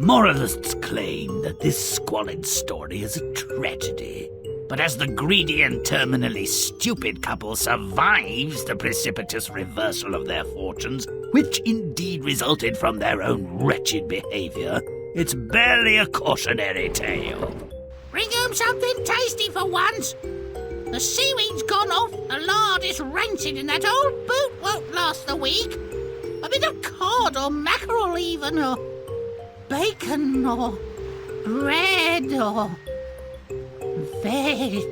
Moralists claim that this squalid story is a tragedy. But as the greedy and terminally stupid couple survives the precipitous reversal of their fortunes, which indeed resulted from their own wretched behavior, it's barely a cautionary tale. Bring home something tasty for once. The seaweed's gone off, the lard is rancid, and that old boot won't last the week. A bit of cod or mackerel even, or bacon, or bread, or veg.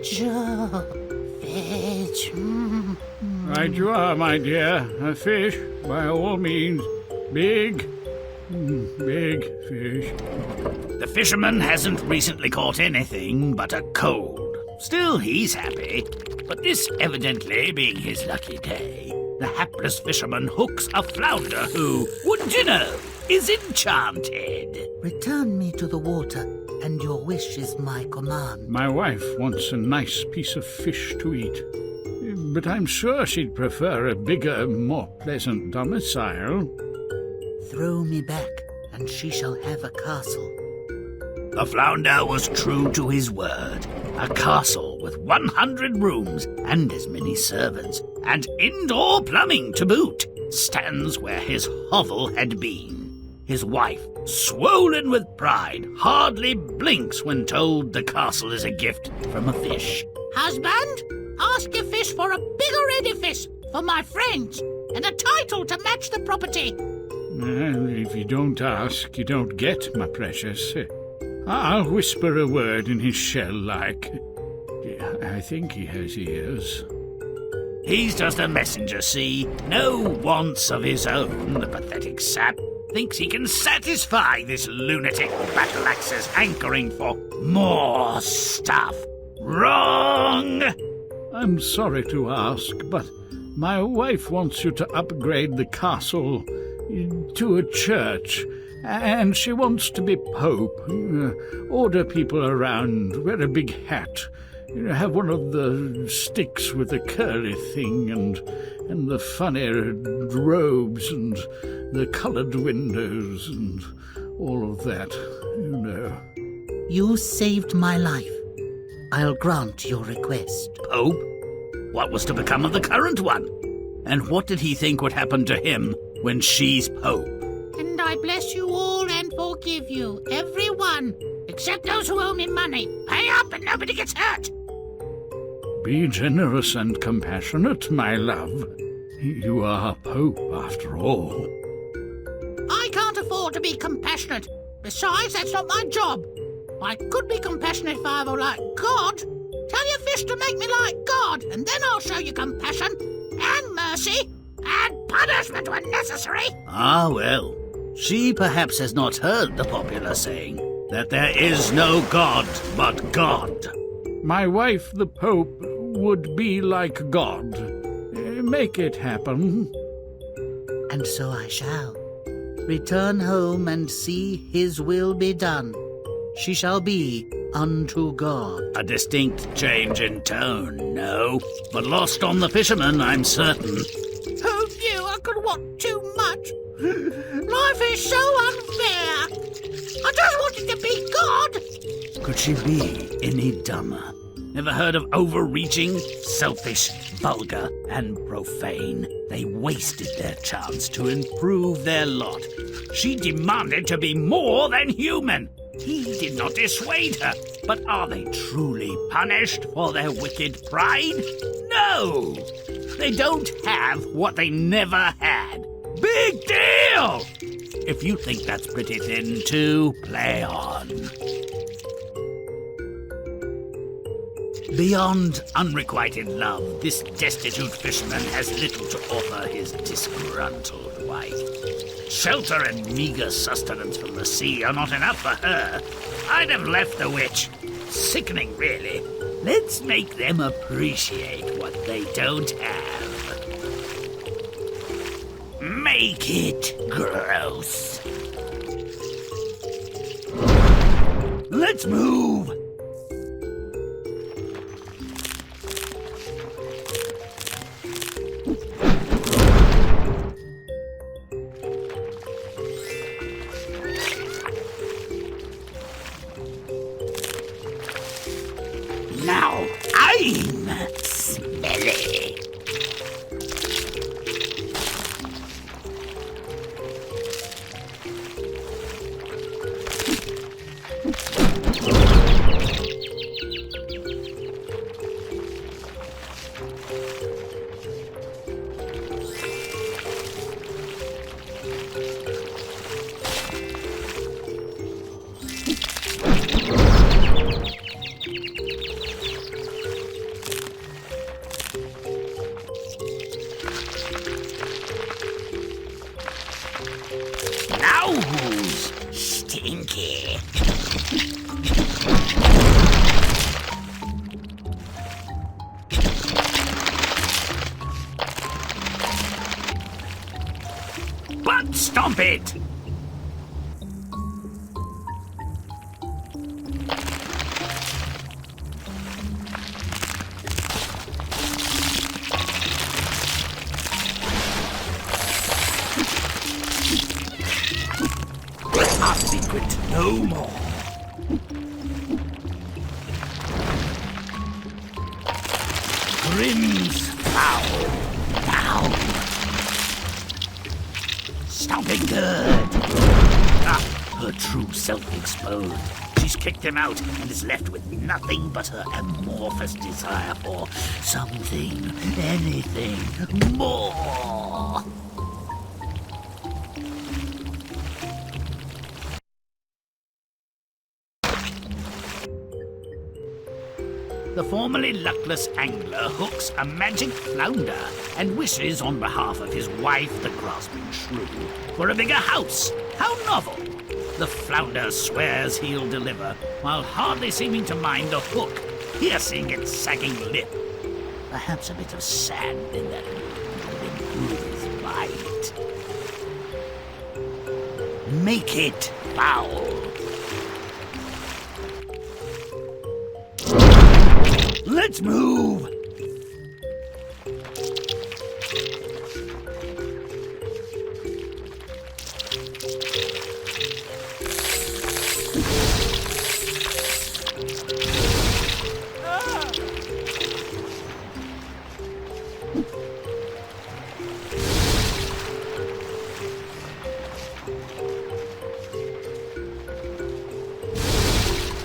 Right you are, my dear. A fish, by all means. Big fish. The fisherman hasn't recently caught anything but a cold. Still, he's happy. But this evidently being his lucky day, the hapless fisherman hooks a flounder who, wouldn't you know, is enchanted. Return me to the water, and your wish is my command. My wife wants a nice piece of fish to eat. But I'm sure she'd prefer a bigger, more pleasant domicile. Throw me back, and she shall have a castle. The flounder was true to his word. A castle with 100 rooms and as many servants, and indoor plumbing to boot, stands where his hovel had been. His wife, swollen with pride, hardly blinks when told the castle is a gift from a fish. Husband, ask your fish for a bigger edifice for my friends, and a title to match the property. If you don't ask, you don't get, my precious. I'll whisper a word in his shell like... I think he has ears. He's just a messenger, see? No wants of his own, the pathetic sap. Thinks he can satisfy this lunatic battle-axe's hankering for more stuff. Wrong! I'm sorry to ask, but my wife wants you to upgrade the castle to a church, and she wants to be pope, order people around, wear a big hat, have one of the sticks with the curly thing, and the funny robes, and the coloured windows, and all of that, you know. You saved my life. I'll grant your request. Pope? What was to become of the current one? And what did he think would happen to him when she's pope? And I bless you all and forgive you, every one, except those who owe me money. Pay up and nobody gets hurt. Be generous and compassionate, my love. You are Pope, after all. I can't afford to be compassionate. Besides, that's not my job. I could be compassionate if I were like God. Tell your fish to make me like God, and then I'll show you compassion, and mercy, and punishment when necessary. Ah, well. She perhaps has not heard the popular saying that there is no God but God. My wife, the Pope, would be like God. Make it happen. And so I shall. Return home and see his will be done. She shall be unto God. A distinct change in tone, no, but lost on the fisherman, I'm certain. Who knew I could want too much? Life is so unfair. I just wanted to be God. Could she be any dumber? Never heard of overreaching, selfish, vulgar, and profane? They wasted their chance to improve their lot. She demanded to be more than human. He did not dissuade her. But are they truly punished for their wicked pride? No! They don't have what they never had. Big deal! If you think that's pretty thin, too, play on. Beyond unrequited love, this destitute fisherman has little to offer his disgruntled wife. Shelter and meager sustenance from the sea are not enough for her. I'd have left the witch. Sickening, really. Let's make them appreciate what they don't have. Make it gross. Let's move. Now who's stinky? Butt stomp it! Our secret no more. Grimm's foul. Now. Stomping good. Ah, her true self exposed. She's kicked him out and is left with nothing but her amorphous desire for something, anything more. The formerly luckless angler hooks a magic flounder and wishes on behalf of his wife, the grasping shrew, for a bigger house. How novel! The flounder swears he'll deliver, while hardly seeming to mind a hook piercing its sagging lip. Perhaps a bit of sand in that would improve his bite. Make it foul. Let's move!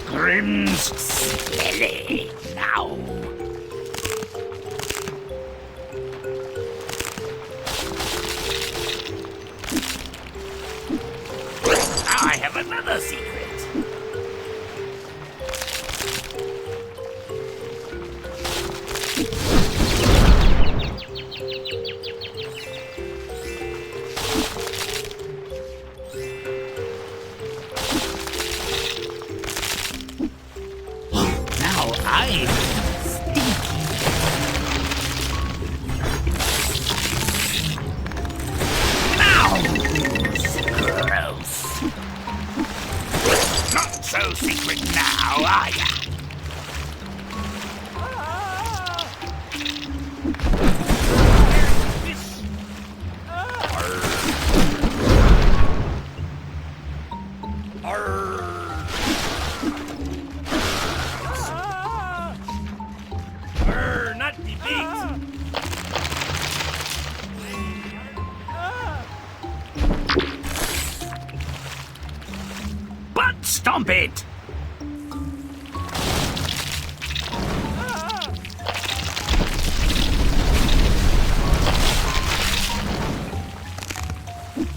Grimm's smelly now. I have another secret. Now I'm stinky. Now gross. Not so secret now, are ya? Not be Butt stomp it!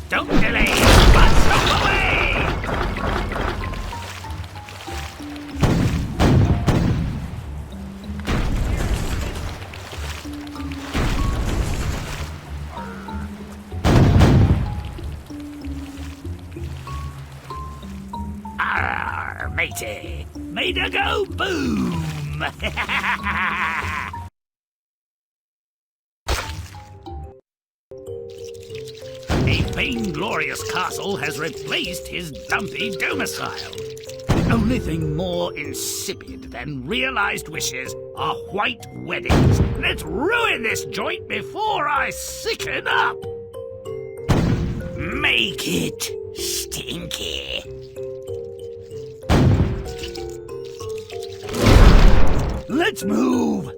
Don't delay! Butt stomp away! Arr, matey! Made her go boom! A vainglorious castle has replaced his dumpy domicile. The only thing more insipid than realized wishes are white weddings. Let's ruin this joint before I sicken up! Make it stinky. Let's move!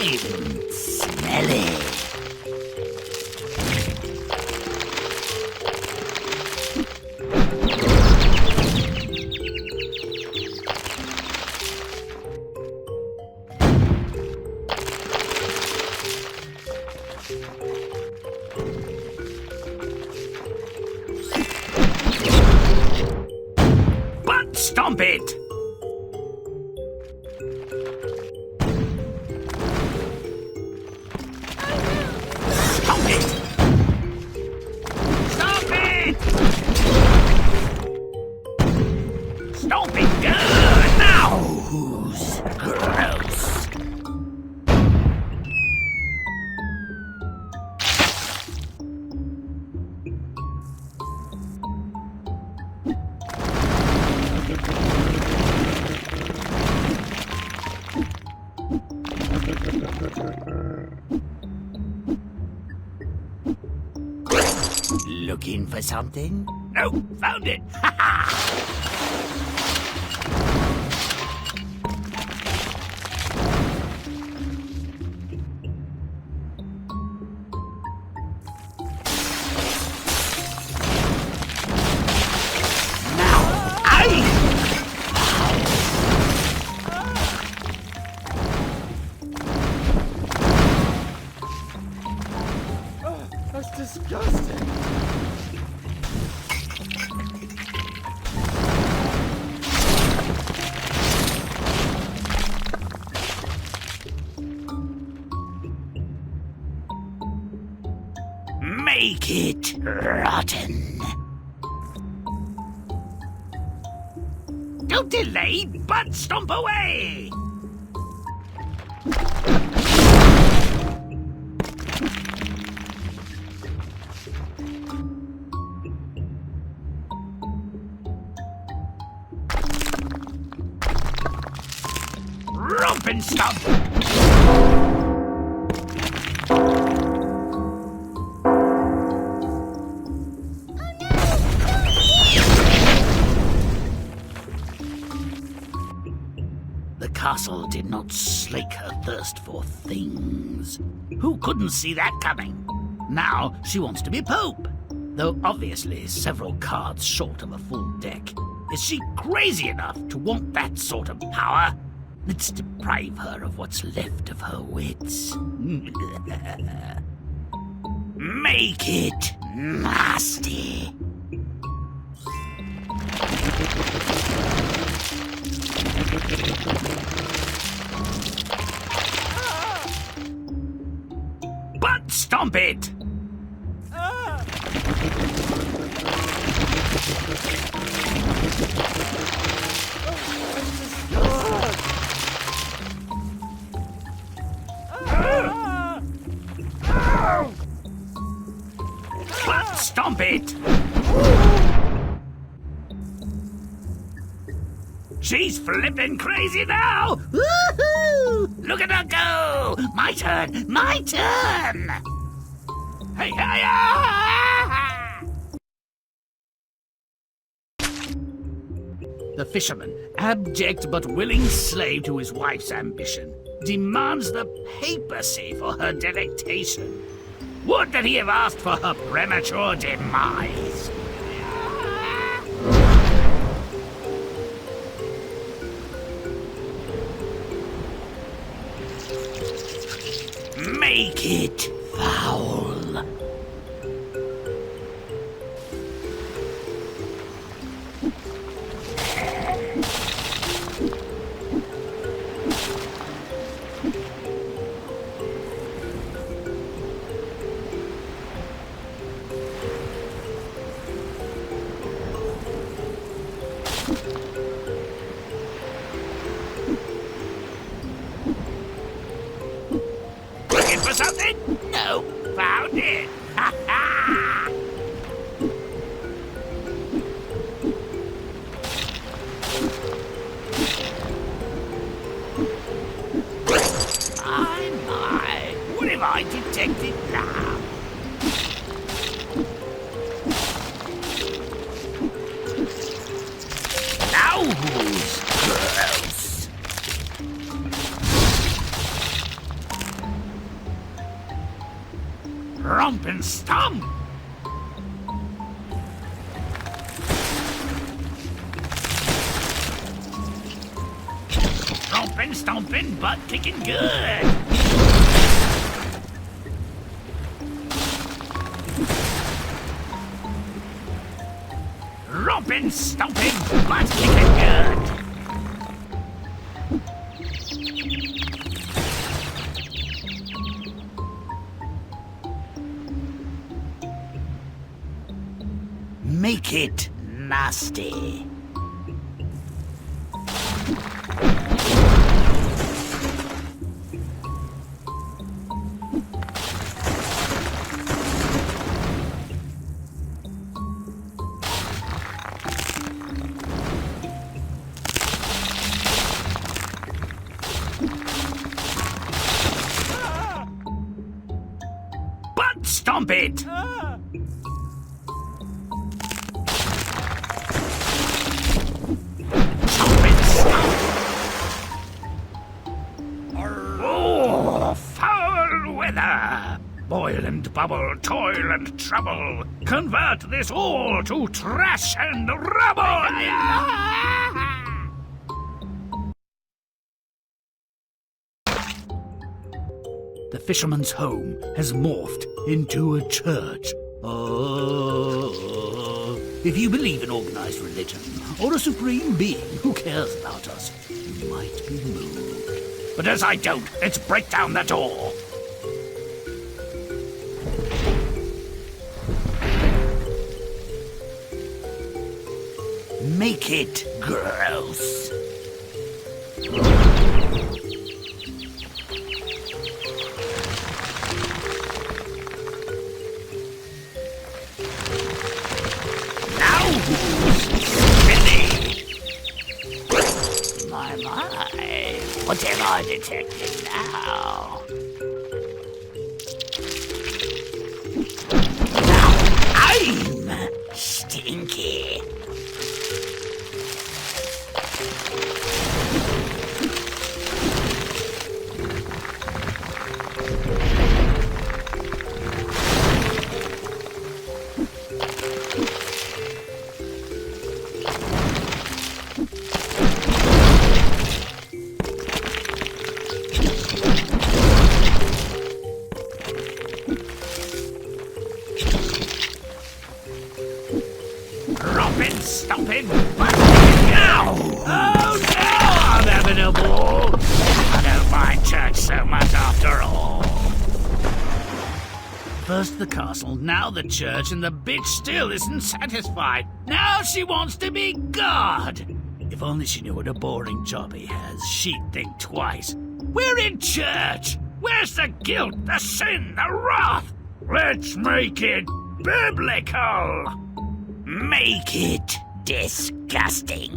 Smelly. Butt stomp it! Stomp it! Stomp it! Stomp it good! Now who's gross? Looking for something? No, found it! Ha ha! Now, That's disgusting. make it rotten. Don't delay, but stomp away! Romp and stomp! The castle did not slake her thirst for things. Who couldn't see that coming? Now she wants to be Pope, though obviously several cards short of a full deck. Is she crazy enough to want that sort of power? Let's deprive her of what's left of her wits. Make it nasty. Butt stomp it! Butt stomp it! She's flippin' crazy now! Woohoo! Look at her go! My turn! My turn! Hey, hey, ah! The fisherman, abject but willing slave to his wife's ambition, demands the papacy for her delectation. Would that he have asked for her premature demise! Make it foul. Looking for something? No, found it. Ha ha! My, what have I detected now? Now who's gross? romp and stomp. Romping, stomping, butt kicking good. Romping, stomping, butt kicking good. Make it nasty. Butt stomp it. Stomp it, stomp. Oh, foul weather. Boil and bubble, toil and trouble. Convert this all to trash and rubble. The fisherman's home has morphed into a church. Oh, if you believe in organized religion or a supreme being who cares about us, you might be moved. But as I don't, let's break down the door. Make it gross. My, what have I detected now? Now I'm stinky. Romping, stomping, now! Oh no, I'm having a ball! I don't mind church so much after all. First the castle, now the church, and the bitch still isn't satisfied. Now she wants to be God! If only she knew what a boring job he has, she'd think twice. We're in church! Where's the guilt, the sin, the wrath? Let's make it biblical! Make it disgusting.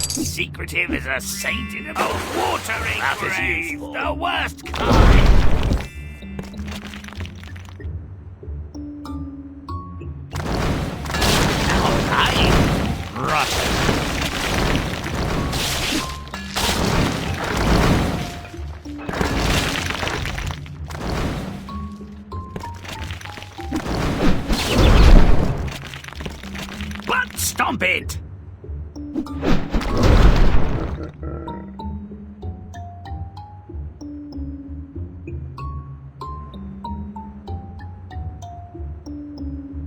Secretive as a saint in a watering grave, the worst kind. Now I'm rotten. Butt stomp it!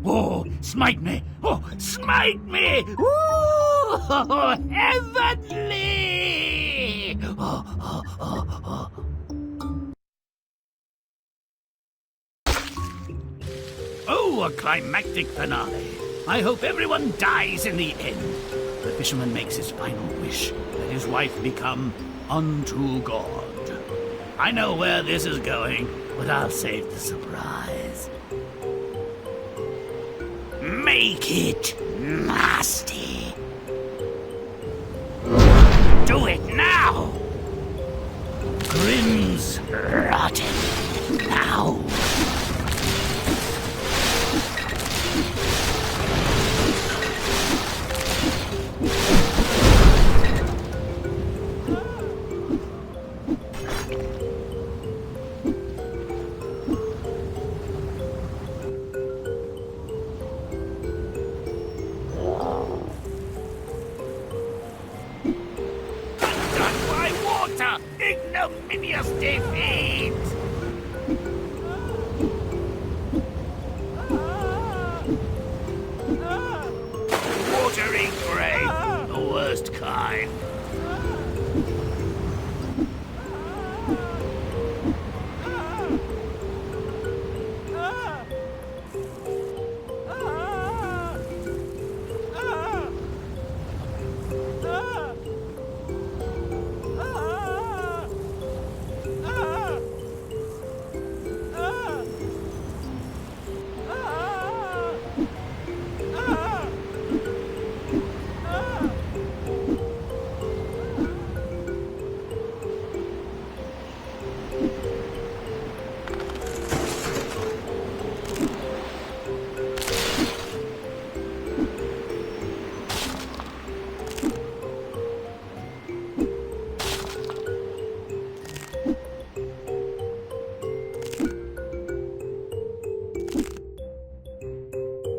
Oh, smite me! Oh, smite me! Ooh, heavenly! Oh, a climactic finale. I hope everyone dies in the end. The fisherman makes his final wish that his wife become unto God. I know where this is going, but I'll save the surprise. Make it nasty. Do it now! Grimm's rotten now. Undone by water! Ignominious defeat! Watery grave, the worst kind.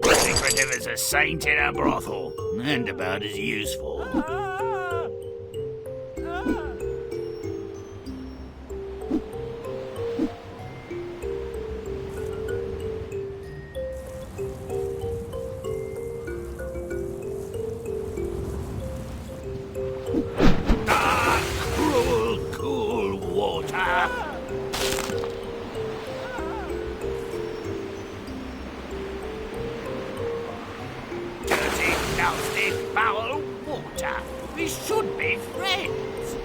Secretive as a saint in a brothel, and about as useful. Dark, cruel, cool water. Dirty, nasty, foul water. We should be friends.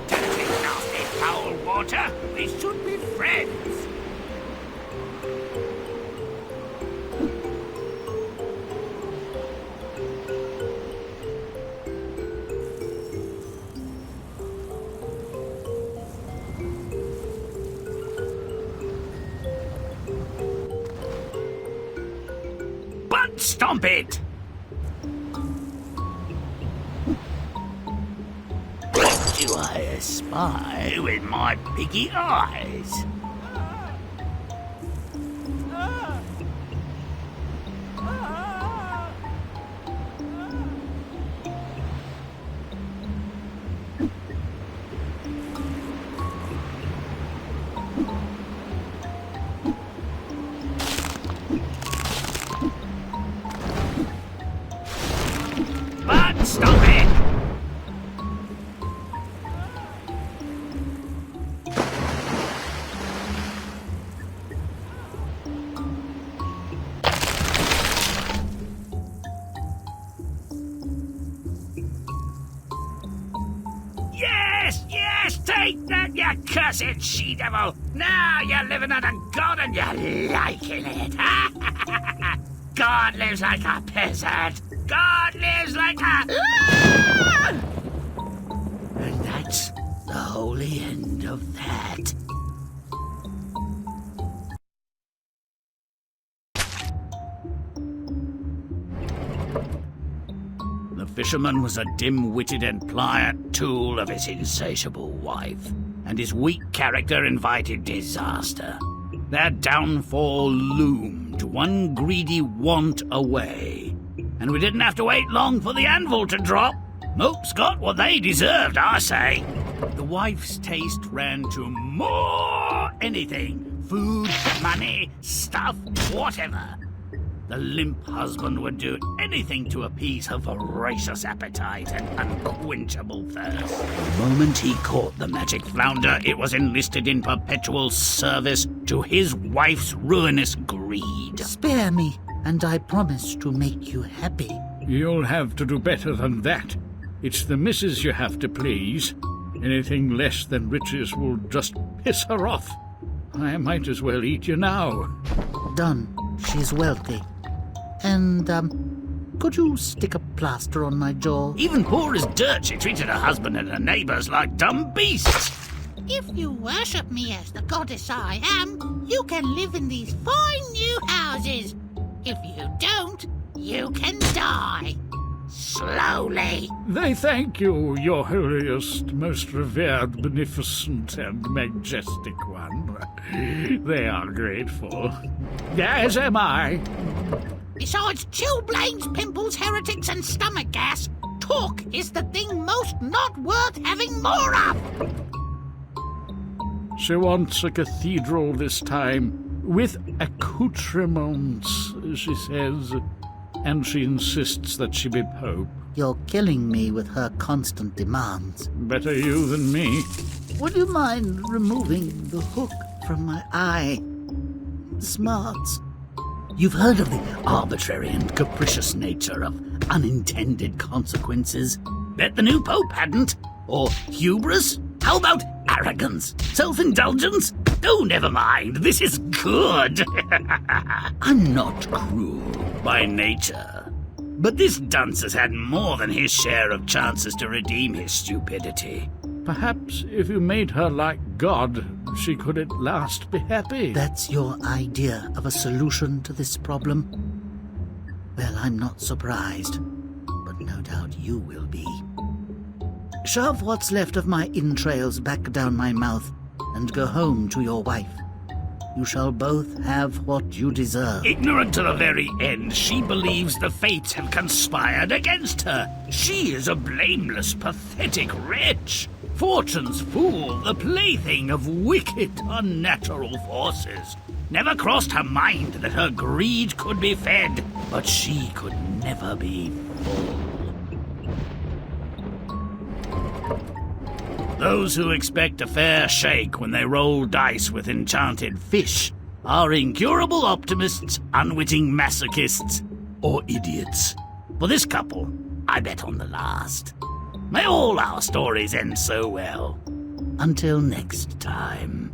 Dirty, nasty, foul water. We should be friends. Butt stomp it! What do I espy with my piggy eyes? Butt stomp it! Yes, yes, take that, you cursed she-devil! Now you're living under God and you're liking it! God lives like a peasant! God lives like a... And that's the holy end of that. The fisherman was a dim-witted and pliant tool of his insatiable wife, and his weak character invited disaster. Their downfall loomed, one greedy want away, and we didn't have to wait long for the anvil to drop. Moops got what they deserved, I say. The wife's taste ran to more anything. Food, money, stuff, whatever. The limp husband would do anything to appease her voracious appetite and unquenchable thirst. The moment he caught the magic flounder, it was enlisted in perpetual service to his wife's ruinous greed. Spare me, and I promise to make you happy. You'll have to do better than that. It's the missus you have to please. Anything less than riches will just piss her off. I might as well eat you now. Done. She's wealthy. And, could you stick a plaster on my jaw? Even poor as dirt, she treated her husband and her neighbours like dumb beasts. If you worship me as the goddess I am, you can live in these fine new houses. If you don't, you can die. Slowly. They thank you, your holiest, most revered, beneficent, and majestic one. They are grateful. As am I. Besides chilblains, pimples, heretics, and stomach gas, talk is the thing most not worth having more of. She wants a cathedral this time, with accoutrements, she says, and she insists that she be pope. You're killing me with her constant demands. Better you than me. Would you mind removing the hook from my eye? Smarts. You've heard of the arbitrary and capricious nature of unintended consequences. Bet the new pope hadn't. Or hubris? How about arrogance? Self-indulgence? Oh, never mind. This is good. I'm not cruel by nature. But this dunce has had more than his share of chances to redeem his stupidity. Perhaps if you made her like God, she could at last be happy. That's your idea of a solution to this problem? Well, I'm not surprised, but no doubt you will be. Shove what's left of my entrails back down my mouth and go home to your wife. You shall both have what you deserve. Ignorant to the very end, she believes the fates have conspired against her. She is a blameless, pathetic wretch. Fortune's fool, the plaything of wicked, unnatural forces. Never crossed her mind that her greed could be fed, but she could never be full. Those who expect a fair shake when they roll dice with enchanted fish are incurable optimists, unwitting masochists, or idiots. For this couple, I bet on the last. May all our stories end so well. Until next time.